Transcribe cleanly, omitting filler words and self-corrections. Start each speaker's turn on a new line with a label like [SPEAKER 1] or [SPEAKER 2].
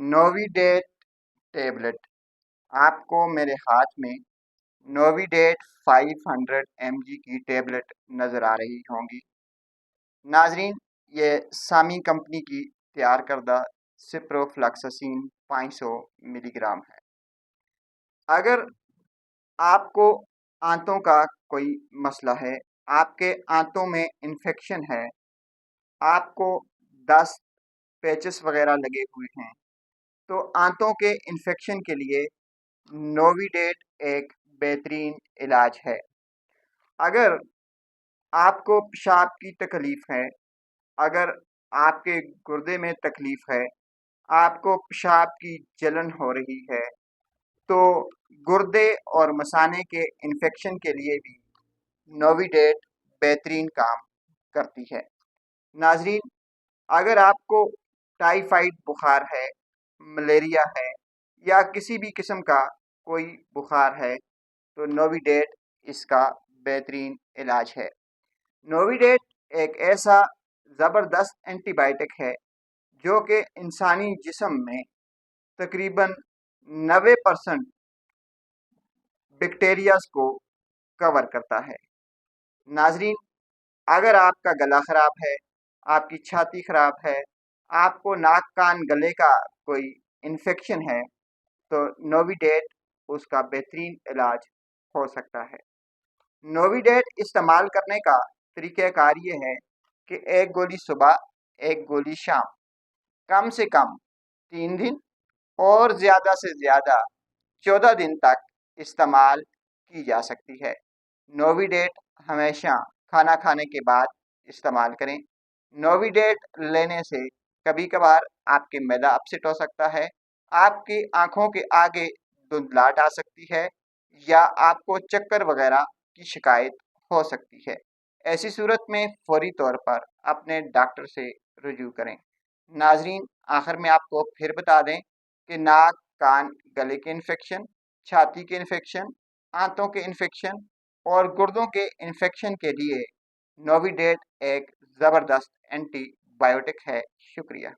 [SPEAKER 1] نوویڈیٹ tablet, آپ کو میرے ہاتھ میں نوویڈیٹ 500 mg کی ٹیبلٹ نظر آ رہی ہوں گی۔ ناظرین، یہ سامی کمپنی کی تیار کردہ سپروفلاکساسین 500 ملی گرام ہے۔ اگر آپ کو آنتوں کا کوئی مسئلہ ہے، آپ کے آنتوں میں انفیکشن ہے، آپ کو دست پیچس وغیرہ لگے ہوئے ہیں، تو آنتوں کے انفیکشن کے لیے نوویڈیٹ ایک بہترین علاج ہے۔ اگر آپ کو پیشاب کی تکلیف ہے، اگر آپ کے گردے میں تکلیف ہے، آپ کو پیشاب کی جلن ہو رہی ہے، تو گردے اور مثانے کے انفیکشن کے لیے بھی نوویڈیٹ بہترین کام کرتی ہے۔ ناظرین، اگر آپ کو ٹائیفائڈ بخار ہے، ملیریا ہے یا کسی بھی قسم کا کوئی بخار ہے تو نوویڈیٹ اس کا بہترین علاج ہے۔ نوویڈیٹ ایک ایسا زبردست اینٹی بائیوٹک ہے جو کہ انسانی جسم میں تقریباً 90% بیکٹیریاز کو کور کرتا ہے۔ ناظرین، اگر آپ کا گلا خراب ہے، آپ کی چھاتی خراب ہے، آپ کو ناک کان گلے کا کوئی انفیکشن ہے تو نوویڈیٹ اس کا بہترین علاج ہو سکتا ہے۔ نوویڈیٹ استعمال کرنے کا طریقہ کار یہ ہے کہ ایک گولی صبح، ایک گولی شام، کم سے کم 3 دن اور زیادہ سے زیادہ 14 دن تک استعمال کی جا سکتی ہے۔ نوویڈیٹ ہمیشہ کھانا کھانے کے بعد استعمال کریں۔ نوویڈیٹ لینے سے کبھی کبھار آپ کے معدہ اپسٹ ہو سکتا ہے، آپ کی آنکھوں کے آگے دھندلاہٹ آ سکتی ہے یا آپ کو چکر وغیرہ کی شکایت ہو سکتی ہے۔ ایسی صورت میں فوری طور پر اپنے ڈاکٹر سے رجوع کریں۔ ناظرین، آخر میں آپ کو پھر بتا دیں کہ ناک کان گلے کے انفیکشن، چھاتی کے انفیکشن، آنتوں کے انفیکشن اور گردوں کے انفیکشن کے لیے نوویڈیٹ ایک زبردست اینٹی بائیوٹک ہے۔ شکریہ۔